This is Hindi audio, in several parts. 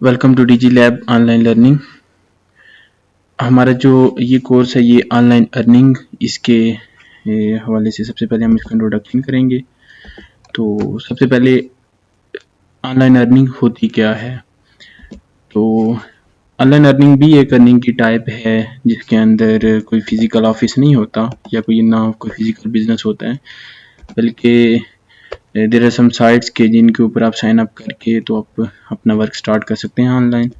Welcome to DG lab online learning. हमारा जो ये कोर्स है ये ऑनलाइन अर्निंग इसके हवाले से सबसे पहले हम इसका इंट्रोडक्शन करेंगे। तो सबसे पहले ऑनलाइन अर्निंग होती क्या है। तो ऑनलाइन अर्निंग भी एक अर्निंग की टाइप है जिसके अंदर कोई फिजिकल ऑफिस नहीं होता या कोई फिजिकल बिजनेस होता है, बल्कि देयर आर सम साइट्स के जिनके ऊपर आप साइन अप करके तो आप अपना वर्क स्टार्ट कर सकते हैं ऑनलाइन।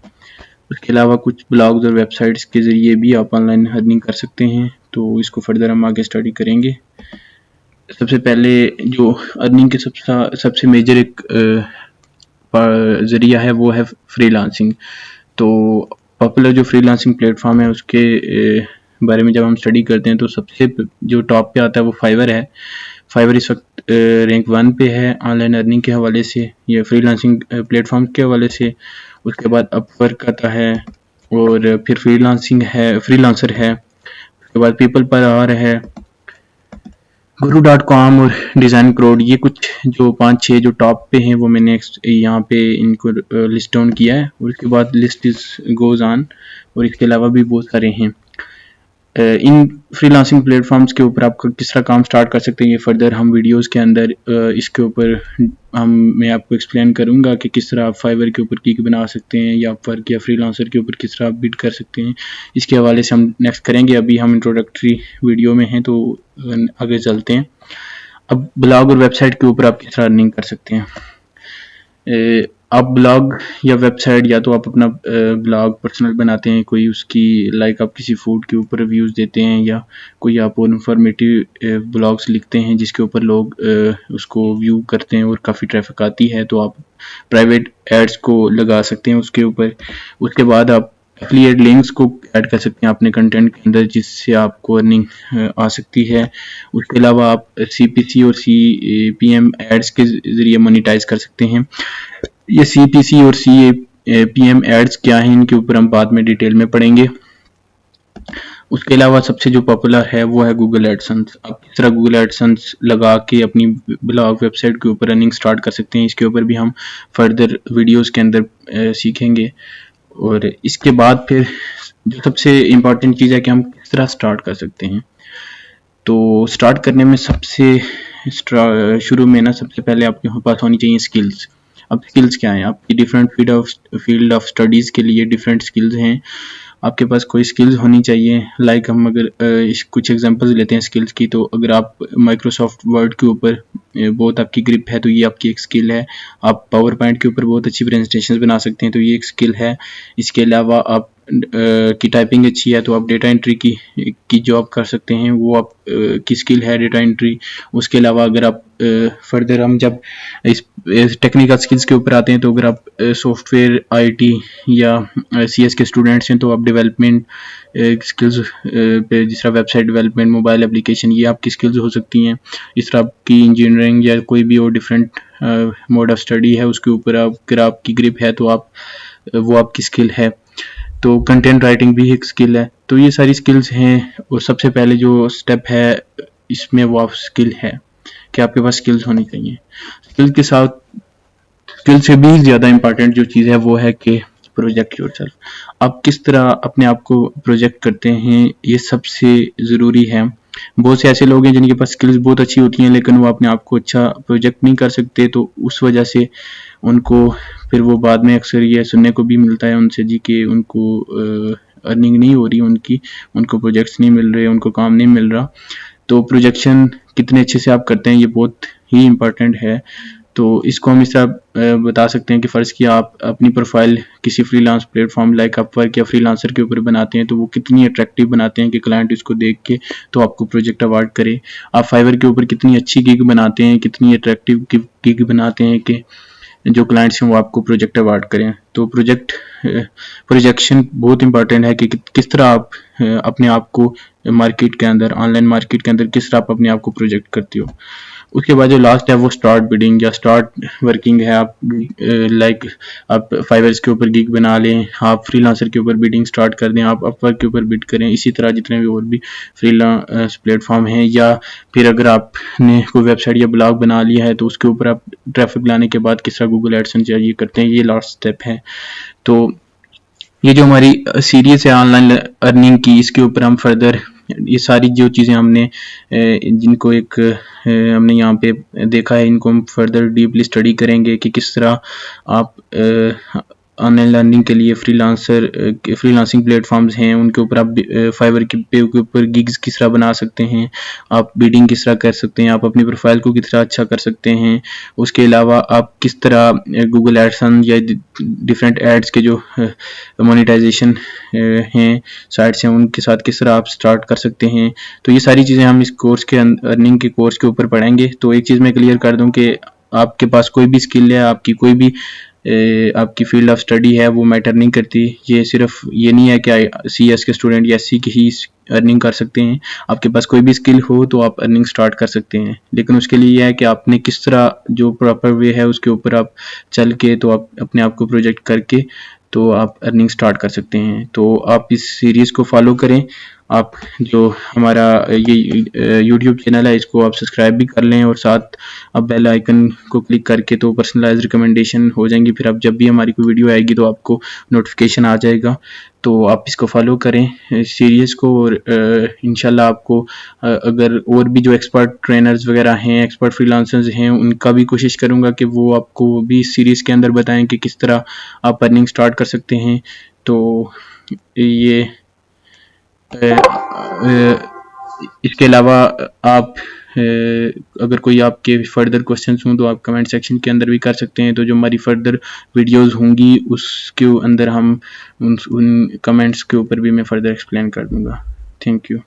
उसके अलावा कुछ ब्लॉग्स और वेबसाइट्स के ज़रिए भी आप ऑनलाइन अर्निंग कर सकते हैं। तो इसको फर्दर हम आगे स्टडी करेंगे। सबसे पहले जो अर्निंग के सबसे मेजर एक ज़रिया है वो है फ्रीलांसिंग। तो पॉपुलर जो फ्रीलांसिंग प्लेटफॉर्म है उसके बारे में जब हम स्टडी करते हैं तो सबसे जो टॉप पे आता है वो फाइवर है। फाइवर इस वक्त रैंक 1 पे है ऑनलाइन अर्निंग के हवाले से या फ्रीलांसिंग प्लेटफॉर्म के हवाले से। उसके बाद अपवर्क आता है और फिर फ्रीलांसर है। उसके बाद पीपल पर आवर है, guru.com और डिज़ाइन क्रोड। ये कुछ जो 5-6 जो टॉप पे हैं वो मैंने यहाँ पे इनको लिस्ट डाउन किया है। और उसके बाद लिस्ट इज गोज ऑन और इसके अलावा भी बहुत सारे हैं। इन फ्रीलांसिंग प्लेटफॉर्म्स के ऊपर आप किस तरह काम स्टार्ट कर सकते हैं ये फर्दर हम वीडियोस के अंदर इसके ऊपर मैं आपको एक्सप्लेन करूंगा कि किस तरह आप फाइवर के ऊपर गिग बना सकते हैं या अपवर्क या फ्रीलांसर के ऊपर किस तरह आप बिड कर सकते हैं। इसके हवाले से हम नेक्स्ट करेंगे। अभी हम इंट्रोडक्टरी वीडियो में हैं तो आगे चलते हैं। अब ब्लॉग और वेबसाइट के ऊपर आप किस तरह अर्निंग कर सकते हैं। आप ब्लॉग या वेबसाइट या तो आप अपना ब्लॉग पर्सनल बनाते हैं, कोई उसकी आप किसी फूड के ऊपर रिव्यूज़ देते हैं या कोई आप इन्फॉर्मेटिव ब्लॉग्स लिखते हैं जिसके ऊपर लोग उसको व्यू करते हैं और काफ़ी ट्रैफिक आती है, तो आप प्राइवेट एड्स को लगा सकते हैं उसके ऊपर। उसके बाद आप एफिलिएट लिंक्स को ऐड कर सकते हैं अपने कंटेंट के अंदर जिससे आपको अर्निंग आ सकती है। उसके अलावा आप CPC और CPM एड्स के ज़रिए मोनेटाइज कर सकते हैं। ये CPC और CPM एड्स क्या हैं इनके ऊपर हम बाद में डिटेल में पढ़ेंगे। उसके अलावा सबसे जो पॉपुलर है वो है गूगल एडसेंस। आप किस तरह गूगल एडसेंस लगा के अपनी ब्लॉग वेबसाइट के ऊपर रनिंग स्टार्ट कर सकते हैं, इसके ऊपर भी हम फर्दर वीडियोस के अंदर सीखेंगे। और इसके बाद फिर जो सबसे इम्पॉर्टेंट चीज़ है कि हम किस तरह स्टार्ट कर सकते हैं। तो स्टार्ट करने में शुरू में सबसे पहले आपके पास होनी चाहिए स्किल्स। अब स्किल्स क्या हैं? आपकी डिफरेंट फील्ड ऑफ स्टडीज़ के लिए डिफरेंट स्किल्स हैं। आपके पास कोई स्किल्स होनी चाहिए। हम अगर कुछ एग्जांपल्स लेते हैं स्किल्स की, तो अगर आप माइक्रोसॉफ्ट वर्ड के ऊपर बहुत आपकी ग्रिप है तो ये आपकी एक स्किल है। आप पावर पॉइंट के ऊपर बहुत अच्छी प्रेजेंटेशन बना सकते हैं तो ये एक स्किल है। इसके अलावा आप की टाइपिंग अच्छी है तो आप डेटा एंट्री की जॉब कर सकते हैं, वो आप की स्किल है डेटा एंट्री। उसके अलावा अगर आप फर्दर हम जब इस टेक्निकल स्किल्स के ऊपर आते हैं तो अगर आप सॉफ्टवेयर IT या CS के स्टूडेंट्स हैं तो आप डेवलपमेंट स्किल्स पे जिस तरह वेबसाइट डेवलपमेंट, मोबाइल एप्लीकेशन, ये आपकी स्किल्स हो सकती हैं। इस तरह आपकी इंजीनियरिंग या कोई भी और डिफरेंट मोड ऑफ स्टडी है उसके ऊपर अगर आपकी ग्रिप है तो वो आपकी स्किल है। तो कंटेंट राइटिंग भी एक स्किल है। तो ये सारी स्किल्स हैं और सबसे पहले जो स्टेप है इसमें वो आप स्किल है कि आपके पास स्किल्स होनी चाहिए। स्किल के साथ स्किल से भी ज़्यादा इम्पॉर्टेंट जो चीज़ है वो है कि प्रोजेक्ट योरसेल्फ। आप किस तरह अपने आप को प्रोजेक्ट करते हैं ये सबसे ज़रूरी है। बहुत से ऐसे लोग हैं जिनके पास स्किल्स बहुत अच्छी होती हैं लेकिन वो अपने आप को अच्छा प्रोजेक्ट नहीं कर सकते, तो उस वजह से उनको फिर वो बाद में अक्सर ये सुनने को भी मिलता है उनसे जी कि उनको अर्निंग नहीं हो रही, उनको प्रोजेक्ट्स नहीं मिल रहे, उनको काम नहीं मिल रहा। तो प्रोजेक्शन कितने अच्छे से आप करते हैं ये बहुत ही इम्पोर्टेंट है। तो इसको हम इस तरह बता सकते हैं कि फ़र्ज़ किया आप अपनी प्रोफाइल किसी फ्रीलांस प्लेटफॉर्म लाइक अपवर्क या फ्रीलांसर के ऊपर बनाते हैं तो वो कितनी अट्रैक्टिव बनाते हैं कि क्लाइंट इसको देख के तो आपको प्रोजेक्ट अवार्ड करे। आप फाइवर के ऊपर कितनी अच्छी गिग बनाते हैं, कितनी अट्रैक्टिव गिग बनाते हैं कि जो क्लाइंट्स हैं वो आपको प्रोजेक्ट अवार्ड करें। तो प्रोजेक्शन बहुत इंपॉर्टेंट है कि किस तरह आप अपने आप को मार्केट के अंदर, ऑनलाइन मार्केट के अंदर किस तरह आप अपने आप को प्रोजेक्ट करते हो। उसके बाद जो लास्ट है वो स्टार्ट बिडिंग या स्टार्ट वर्किंग है। आप लाइक आप फाइवर्स के ऊपर गिग बना लें, आप फ्रीलांसर के ऊपर बिडिंग स्टार्ट कर दें, आप अपवर्क के ऊपर बिड करें। इसी तरह जितने भी और भी फ्रीलांस प्लेटफॉर्म हैं, या फिर अगर आपने कोई वेबसाइट या ब्लॉग बना लिया है तो उसके ऊपर आप ट्रैफिक लाने के बाद किस तरह गूगल एडसेंस या ये करते हैं, ये लास्ट स्टेप है। तो ये जो हमारी सीरीज है ऑनलाइन अर्निंग की, इसके ऊपर हम फर्दर ये सारी जो चीज़ें हमने जिनको एक हमने यहाँ पे देखा है, इनको हम फर्दर डीपली स्टडी करेंगे कि किस तरह आप ऑनलाइन लर्निंग के लिए फ्रीलांसिंग प्लेटफॉर्म्स हैं उनके ऊपर आप फाइवर के ऊपर गिग्स किस तरह बना सकते हैं, आप बिडिंग किस तरह कर सकते हैं, आप अपनी प्रोफाइल को किस तरह अच्छा कर सकते हैं। उसके अलावा आप किस तरह गूगल एडसेंस या डिफरेंट एड्स के जो मोनेटाइजेशन हैं साइट्स हैं उनके साथ किस तरह आप स्टार्ट कर सकते हैं। तो ये सारी चीज़ें हम इस कोर्स के अर्निंग के कोर्स के ऊपर पढ़ेंगे। तो एक चीज़ मैं क्लियर कर दूं कि आपके पास कोई भी स्किल है, आपकी कोई भी आपकी फील्ड ऑफ स्टडी है, वो मैटर नहीं करती। ये सिर्फ ये नहीं है कि CS के स्टूडेंट या SC की ही अर्निंग कर सकते हैं। आपके पास कोई भी स्किल हो तो आप अर्निंग स्टार्ट कर सकते हैं, लेकिन उसके लिए यह है कि आपने किस तरह जो प्रॉपर वे है उसके ऊपर आप चल के तो आप अपने आप को प्रोजेक्ट करके तो आप अर्निंग स्टार्ट कर सकते हैं। तो आप इस सीरीज़ को फॉलो करें। आप जो हमारा ये YouTube चैनल है इसको आप सब्सक्राइब भी कर लें, और साथ आप बेल आइकन को क्लिक करके तो पर्सनलाइज रिकमेंडेशन हो जाएंगी। फिर आप जब भी हमारी कोई वीडियो आएगी तो आपको नोटिफिकेशन आ जाएगा। तो आप इसको फॉलो करें सीरीज़ को, और इंशाल्लाह आपको अगर और भी जो एक्सपर्ट ट्रेनर्स वगैरह हैं, एक्सपर्ट फ्रीलांसर्स हैं, उनका भी कोशिश करूँगा कि वो आपको भी इस सीरीज़ के अंदर बताएं कि किस तरह आप अर्निंग स्टार्ट कर सकते हैं। तो ये इसके अलावा आप अगर कोई आपके फर्दर क्वेश्चंस हों तो आप कमेंट सेक्शन के अंदर भी कर सकते हैं। तो जो हमारी फर्दर वीडियोस होंगी उसके अंदर हम उन कमेंट्स के ऊपर भी मैं फर्दर एक्सप्लेन कर दूंगा। Thank you.